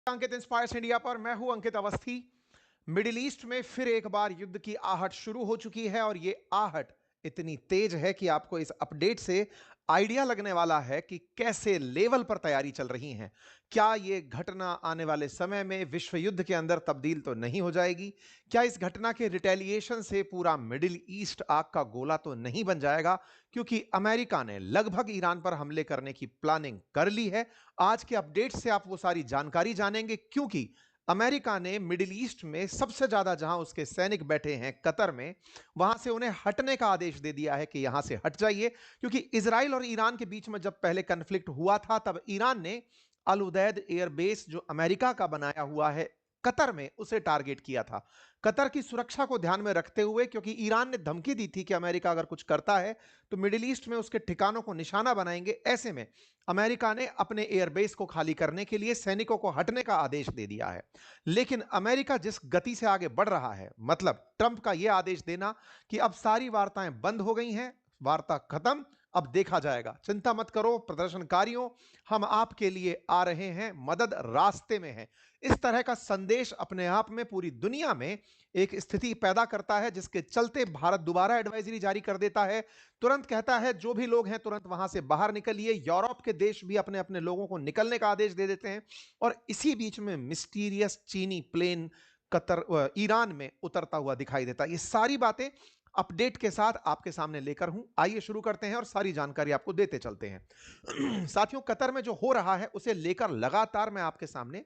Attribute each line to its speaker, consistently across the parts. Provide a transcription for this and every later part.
Speaker 1: अंकित inspires India पर मैं हूं अंकित अवस्थी। मिडिल ईस्ट में फिर एक बार युद्ध की आहट शुरू हो चुकी है और ये आहट इतनी तेज है कि आपको इस अपडेट से आइडिया लगने वाला है कि कैसे लेवल पर तैयारी चल रही है। क्या ये घटना आने वाले समय में विश्व युद्ध के अंदर तब्दील तो नहीं हो जाएगी? क्या इस घटना के रिटेलिएशन से पूरा मिडिल ईस्ट आग का गोला तो नहीं बन जाएगा? क्योंकि अमेरिका ने लगभग ईरान पर हमले करने की प्लानिंग कर ली है। आज के अपडेट से आप वो सारी जानकारी जानेंगे, क्योंकि अमेरिका ने मिडिल ईस्ट में सबसे ज्यादा जहां उसके सैनिक बैठे हैं कतर में, वहां से उन्हें हटने का आदेश दे दिया है कि यहां से हट जाइए। क्योंकि इसराइल और ईरान के बीच में जब पहले कन्फ्लिक्ट हुआ था, तब ईरान ने अल उदैद एयरबेस जो अमेरिका का बनाया हुआ है कतर में, उसे टारगेट किया था कतर की सुरक्षा को ध्यान में रखते हुए, क्योंकि ईरान ने धमकी दी थी कि अमेरिका अगर कुछ करता है तो मिडिल ईस्ट में उसके ठिकानों को निशाना बनाएंगे। ऐसे में अमेरिका ने अपने एयरबेस को खाली करने के लिए सैनिकों को हटने का आदेश दे दिया है। लेकिन अमेरिका जिस गति से आगे बढ़ रहा है, मतलब ट्रंप का यह आदेश देना कि अब सारी वार्ताएं बंद हो गई हैं, वार्ता खत्म, अब देखा जाएगा, चिंता मत करो प्रदर्शनकारियों, हम आपके लिए आ रहे हैं, मदद रास्ते में है। इस तरह का संदेश अपने आप में पूरी दुनिया में एक स्थिति पैदा करता है, जिसके चलते भारत दोबारा एडवाइजरी जारी कर देता है। तुरंत कहता है जो भी लोग हैं तुरंत वहां से बाहर निकलिए। यूरोप के देश भी अपने अपने लोगों को निकलने का आदेश दे देते हैं। और इसी बीच में मिस्टीरियस चीनी प्लेन कतर ईरान में उतरता हुआ दिखाई देता है। ये सारी बातें अपडेट के साथ आपके सामने लेकर हूं। आइए शुरू करते हैं और सारी जानकारी आपको देते चलते हैं। साथियों, कतर में जो हो रहा है उसे लेकर लगातार मैं आपके सामने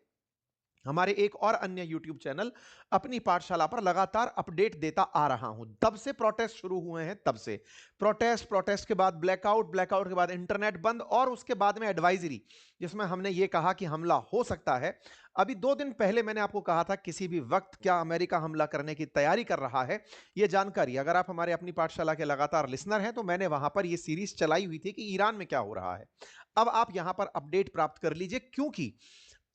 Speaker 1: हमारे एक और अन्य YouTube चैनल अपनी पाठशाला पर लगातार अपडेट देता आ रहा हूं। तब से प्रोटेस्ट शुरू हुए हैं, तब से प्रोटेस्ट, प्रोटेस्ट के बाद ब्लैकआउट, ब्लैकआउट के बाद इंटरनेट बंद, और उसके बाद में एडवाइजरी, जिसमें हमने यह कहा कि हमला हो सकता है। अभी 2 दिन पहले मैंने आपको कहा था किसी भी वक्त क्या अमेरिका हमला करने की तैयारी कर रहा है। यह जानकारी अगर आप हमारे अपनी पाठशाला के लगातार लिसनर हैं तो मैंने वहां पर यह सीरीज चलाई हुई थी कि ईरान में क्या हो रहा है। अब आप यहां पर अपडेट प्राप्त कर लीजिए, क्योंकि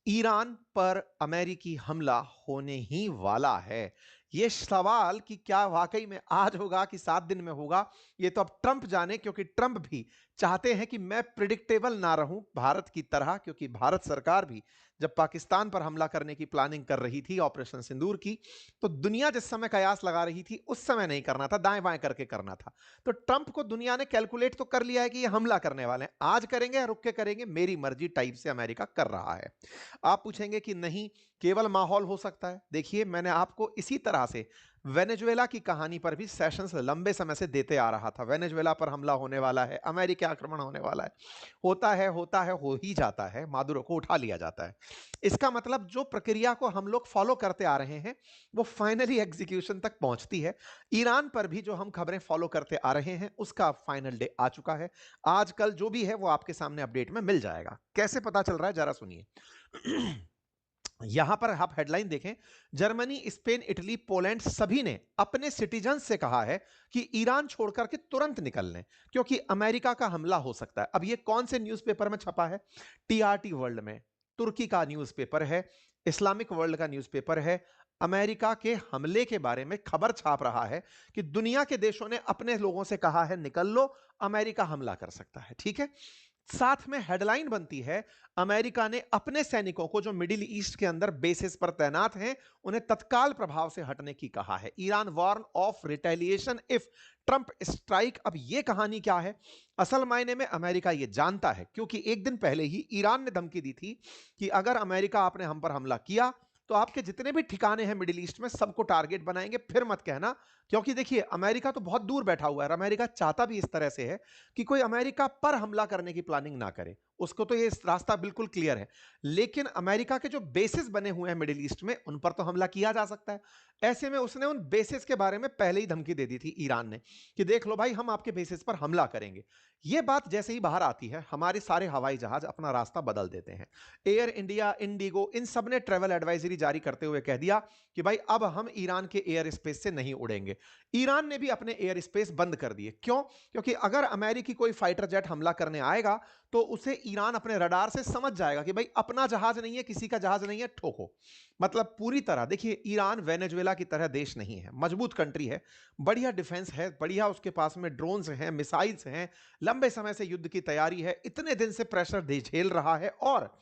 Speaker 1: ईरान पर अमेरिकी हमला होने ही वाला है। यह सवाल कि क्या वाकई में आज होगा कि 7 दिन में होगा, यह तो अब ट्रंप जाने, क्योंकि ट्रंप भी चाहते हैं कि मैं प्रिडिक्टेबल ना रहूं भारत की तरह। क्योंकि भारत सरकार भी जब पाकिस्तान पर हमला करने की प्लानिंग कर रही थी, ऑपरेशन सिंदूर की, तो दुनिया जिस समय कयास लगा रही थी उस समय नहीं करना था, दाएं बाएं करके करना था। तो ट्रंप को दुनिया ने कैलकुलेट तो कर लिया है कि ये हमला करने वाले हैं, आज करेंगे या रुक के करेंगे, मेरी मर्जी टाइप से अमेरिका कर रहा है। आप पूछेंगे कि नहीं, केवल माहौल हो सकता है। देखिए, मैंने आपको इसी तरह से वेनेजुएला की कहानी पर भी सेशंस लंबे समय से देते आ रहा था। वेनेजुएला पर हमला होने वाला है, अमेरिकी आक्रमण होने वाला है, होता है, हो ही जाता है, मादुरो को उठा लिया जाता है। इसका मतलब जो प्रक्रिया को हम लोग फॉलो करते आ रहे हैं वो फाइनली एग्जीक्यूशन तक पहुंचती है। ईरान पर भी जो हम खबरें फॉलो करते आ रहे हैं उसका फाइनल डे आ चुका है। आजकल जो भी है वो आपके सामने अपडेट में मिल जाएगा। कैसे पता चल रहा है जरा सुनिए। यहां पर आप हेडलाइन देखें, जर्मनी, स्पेन, इटली, पोलैंड सभी ने अपने सिटीजन से कहा है कि ईरान छोड़कर के तुरंत निकल लें, क्योंकि अमेरिका का हमला हो सकता है। अब यह कौन से न्यूज़पेपर में छपा है? टीआरटी वर्ल्ड में, तुर्की का न्यूज़पेपर है, इस्लामिक वर्ल्ड का न्यूज़पेपर है। अमेरिका के हमले के बारे में खबर छाप रहा है कि दुनिया के देशों ने अपने लोगों से कहा है निकल लो, अमेरिका हमला कर सकता है। ठीक है, साथ में हेडलाइन बनती है, अमेरिका ने अपने सैनिकों को जो मिडिल ईस्ट के अंदर बेसिस पर तैनात हैं उन्हें तत्काल प्रभाव से हटने की कहा है। Iran warn of retaliation if Trump strike. अब यह कहानी क्या है? असल मायने में अमेरिका यह जानता है, क्योंकि एक दिन पहले ही ईरान ने धमकी दी थी कि अगर अमेरिका आपने हम पर हमला किया तो आपके जितने भी ठिकाने हैं मिडिल ईस्ट में सबको टारगेट बनाएंगे। फिर मत कहना, क्योंकि देखिए अमेरिका तो बहुत दूर बैठा हुआ है और अमेरिका चाहता भी इस तरह से है कि कोई अमेरिका पर हमला करने की प्लानिंग ना करे। उसको तो ये रास्ता बिल्कुल क्लियर है। लेकिन अमेरिका के जो बेसिस बने हुए हैं मिडिल ईस्ट में, उन पर तो हमला किया जा सकता है। ऐसे में उसने उन बेसिस के बारे में पहले ही धमकी दे दी थी ईरान ने कि देख लो भाई, हम आपके बेसिस पर हमला करेंगे। यह बात जैसे ही बाहर आती है, हमारे सारे हवाई जहाज अपना रास्ता बदल देते हैं। एयर इंडिया, इंडिगो, इन सब ने ट्रेवल एडवाइजरी जारी करते हुए कह दिया कि भाई अब हम ईरान के एयर स्पेस से नहीं उड़ेंगे। ईरान ने भी अपने एयर स्पेस बंद कर दिए। क्यों? क्योंकि अगर अमेरिकी कोई फाइटर जेट हमला करने आएगा तो उसे ईरान अपने रडार से समझ जाएगा कि भाई अपना जहाज नहीं है, किसी का जहाज नहीं है, ठोको। मतलब पूरी तरह देखिए, ईरान वेनेजुएला की तरह देश नहीं है, मजबूत कंट्री है, बढ़िया डिफेंस है, बढ़िया उसके पास में ड्रोन्स हैं, मिसाइल्स हैं, लंबे समय से युद्ध की तैयारी है, इतने दिन से प्रेशर झेल रहा है। और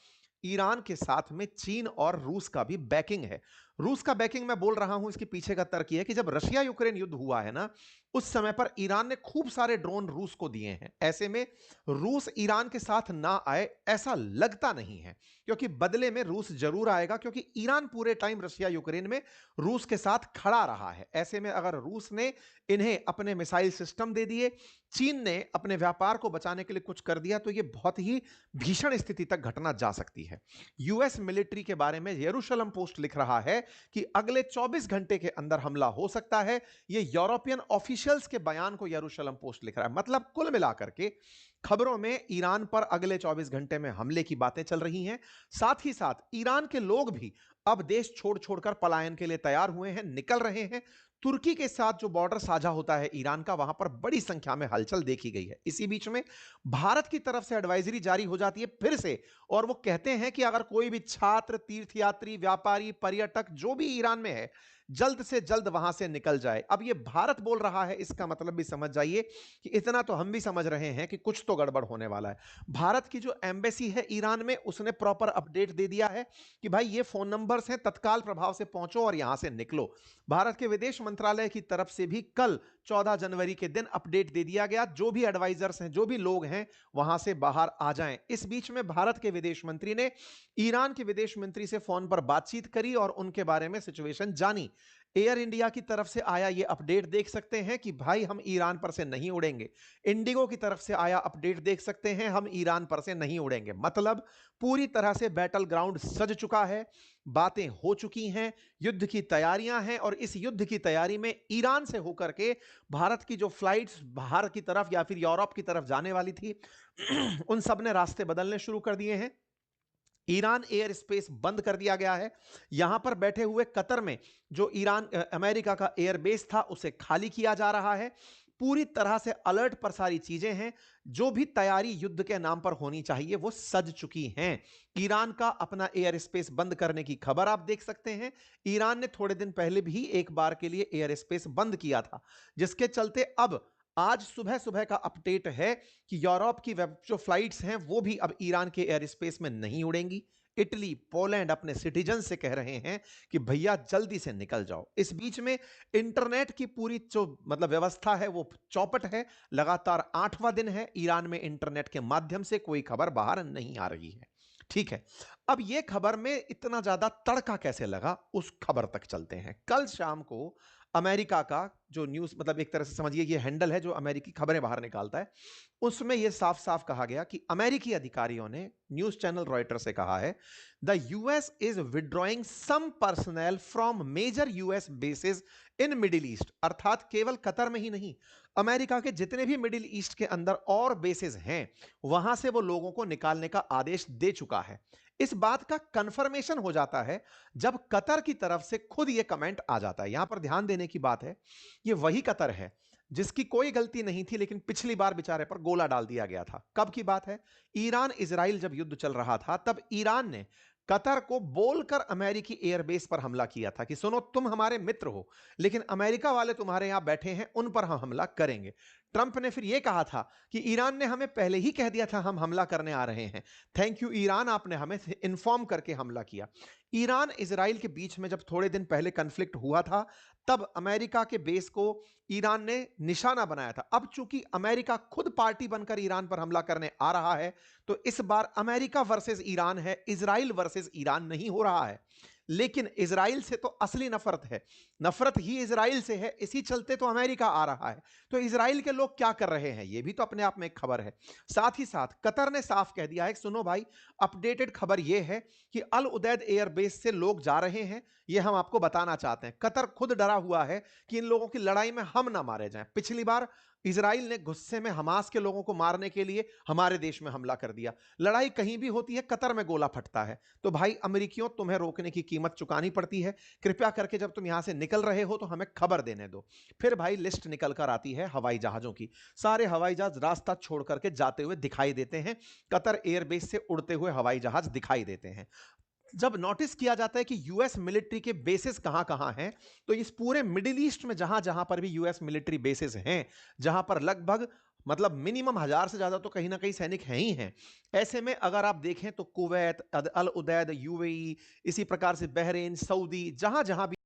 Speaker 1: ईरान के साथ में चीन और रूस का भी बैकिंग है। रूस का बैकिंग मैं बोल रहा हूं, इसके पीछे का तर्क यह है कि जब रशिया यूक्रेन युद्ध हुआ है ना, उस समय पर ईरान ने खूब सारे ड्रोन रूस को दिए हैं। ऐसे में रूस ईरान के साथ ना आए ऐसा लगता नहीं है, क्योंकि बदले में रूस जरूर आएगा, क्योंकि ईरान पूरे टाइम रशिया यूक्रेन में रूस के साथ खड़ा रहा है। ऐसे में अगर रूस ने इन्हें अपने मिसाइल सिस्टम दे दिए, चीन ने अपने व्यापार को बचाने के लिए कुछ कर दिया, तो यह बहुत ही भीषण स्थिति तक घटना जा सकती है। यूएस मिलिट्री के बारे में यरूशलेम पोस्ट लिख रहा है कि अगले 24 घंटे के अंदर हमला हो सकता है। यह यूरोपियन ऑफिशियल्स के बयान को यरूशलेम पोस्ट लिख रहा है। मतलब कुल मिलाकर के खबरों में ईरान पर अगले 24 घंटे में हमले की बातें चल रही हैं। साथ ही साथ ईरान के लोग भी अब देश छोड़ छोड़कर पलायन के लिए तैयार हुए हैं, निकल रहे हैं। तुर्की के साथ जो बॉर्डर साझा होता है ईरान का, वहां पर बड़ी संख्या में हलचल देखी गई है। इसी बीच में भारत की तरफ से एडवाइजरी जारी हो जाती है फिर से, और वो कहते हैं कि अगर कोई भी छात्र, तीर्थयात्री, व्यापारी, पर्यटक जो भी ईरान में है, जल्द से जल्द वहां से निकल जाए। अब ये भारत बोल रहा है, इसका मतलब भी समझ जाइए कि इतना तो हम भी समझ रहे हैं कि कुछ तो गड़बड़ होने वाला है। भारत की जो एम्बेसी है ईरान में, उसने प्रॉपर अपडेट दे दिया है कि भाई ये फोन नंबर्स हैं, तत्काल प्रभाव से पहुंचो और यहां से निकलो। भारत के विदेश मंत्रालय की तरफ से भी कल 14 जनवरी के दिन अपडेट दे दिया गया, जो भी एडवाइजर्स हैं, जो भी लोग हैं, वहां से बाहर आ जाएं। इस बीच में भारत के विदेश मंत्री ने ईरान के विदेश मंत्री से फोन पर बातचीत करी और उनके बारे में सिचुएशन जानी। एयर इंडिया की तरफ से आया ये अपडेट देख सकते हैं कि भाई हम ईरान पर से नहीं उड़ेंगे। इंडिगो की तरफ से आया अपडेट देख सकते हैं, हम ईरान पर से नहीं उड़ेंगे। मतलब पूरी तरह से बैटल ग्राउंड सज चुका है, बातें हो चुकी हैं, युद्ध की तैयारियां हैं, और इस युद्ध की तैयारी में ईरान से होकर के भारत की जो फ्लाइट्स बाहर की तरफ या फिर यूरोप की तरफ जाने वाली थी उन सब ने रास्ते बदलने शुरू कर दिए हैं। ईरान एयर स्पेस बंद कर दिया गया है। यहां पर बैठे हुए कतर में जो ईरान अमेरिका का एयरबेस था, उसे खाली किया जा रहा है। पूरी तरह से अलर्ट पर सारी चीजें हैं। जो भी तैयारी युद्ध के नाम पर होनी चाहिए वो सज चुकी हैं। ईरान का अपना एयर स्पेस बंद करने की खबर आप देख सकते हैं। ईरान ने थोड़े दिन पहले भी एक बार के लिए एयर स्पेस बंद किया था, जिसके चलते अब आज सुबह सुबह का अपडेट है कि यूरोप की जो फ्लाइट्स हैं वो भी अब ईरान के एयर स्पेस में नहीं उड़ेंगी। इटली, पोलैंड अपने सिटीजन से कह रहे हैं कि भैया जल्दी से निकल जाओ। इस बीच में इंटरनेट की पूरी जो मतलब व्यवस्था है वो चौपट है। लगातार 8वां दिन है ईरान में इंटरनेट के माध्यम से कोई खबर बाहर नहीं आ रही है। ठीक है, अब ये खबर में इतना ज्यादा तड़का कैसे लगा, उस खबर तक चलते हैं। कल शाम को अमेरिका का जो न्यूज, मतलब एक तरह से समझिए ये हैंडल है जो अमेरिकी खबरें बाहर निकालता है, उसमें यह साफ साफ कहा गया कि अमेरिकी अधिकारियों ने न्यूज चैनल रॉयटर से कहा है, the US is withdrawing some personnel from major US bases in Middle East. अर्थात केवल कतर में ही नहीं, अमेरिका के जितने भी मिडिल ईस्ट के अंदर और बेसिस हैं, वहां से वो लोगों को निकालने का आदेश दे चुका है। इस बात का कंफर्मेशन हो जाता है जब कतर की तरफ से खुद यह कमेंट आ जाता है। यहां पर ध्यान देने की बात है, यह वही कतर है जिसकी कोई गलती नहीं थी, लेकिन पिछली बार बेचारे पर गोला डाल दिया गया था। कब की बात है? ईरान इजराइल जब युद्ध चल रहा था, तब ईरान ने कतर को बोलकर अमेरिकी एयरबेस पर हमला किया था कि सुनो, तुम हमारे मित्र हो, लेकिन अमेरिका वाले तुम्हारे यहां बैठे हैं, उन पर हम हमला करेंगे। ट्रंप ने फिर यह कहा था कि ईरान ने हमें पहले ही कह दिया था हम हमला करने आ रहे हैं, थैंक यू ईरान, आपने हमें इन्फॉर्म करके हमला किया। ईरान इजराइल के बीच में जब थोड़े दिन पहले कन्फ्लिक्ट हुआ था, तब अमेरिका के बेस को ईरान ने निशाना बनाया था। अब चूंकि अमेरिका खुद पार्टी बनकर ईरान पर हमला करने आ रहा है, तो इस बार अमेरिका वर्सेस ईरान है, इजराइल वर्सेस ईरान नहीं हो रहा है। लेकिन इजराइल से तो असली नफरत है, नफरत ही इजराइल से है, इसी चलते तो अमेरिका आ रहा है। तो इजराइल के लोग क्या कर रहे हैं, यह भी तो अपने आप में एक खबर है। साथ ही साथ कतर ने साफ कह दिया है, सुनो भाई, अपडेटेड खबर यह है कि अल उदैद एयरबेस से लोग जा रहे हैं, यह हम आपको बताना चाहते हैं। कतर खुद डरा हुआ है कि इन लोगों की लड़ाई में हम ना मारे जाएं। पिछली बार इजराइल ने गुस्से में हमास के लोगों को मारने के लिए हमारे देश में हमला कर दिया। लड़ाई कहीं भी होती है, कतर में गोला फटता है। तो भाई अमेरिकियों, तुम्हें रोकने की कीमत चुकानी पड़ती है। कृपया करके जब तुम यहां से निकल रहे हो तो हमें खबर देने दो। फिर भाई लिस्ट निकल कर आती है हवाई जहाजों की। सारे हवाई जहाज रास्ता छोड़ करके जाते हुए दिखाई देते हैं, कतर एयरबेस से उड़ते हुए हवाई जहाज दिखाई देते हैं। जब नोटिस किया जाता है कि यूएस मिलिट्री के बेसिस कहां कहां हैं, तो इस पूरे मिडिल ईस्ट में जहां जहां पर भी यूएस मिलिट्री बेसिस हैं, जहां पर लगभग मतलब मिनिमम 1000 से ज्यादा तो कहीं ना कहीं सैनिक हैं ही हैं। ऐसे में अगर आप देखें तो कुवैत, अल उदैद, यूएई, इसी प्रकार से बहरीन, सऊदी, जहां जहां भी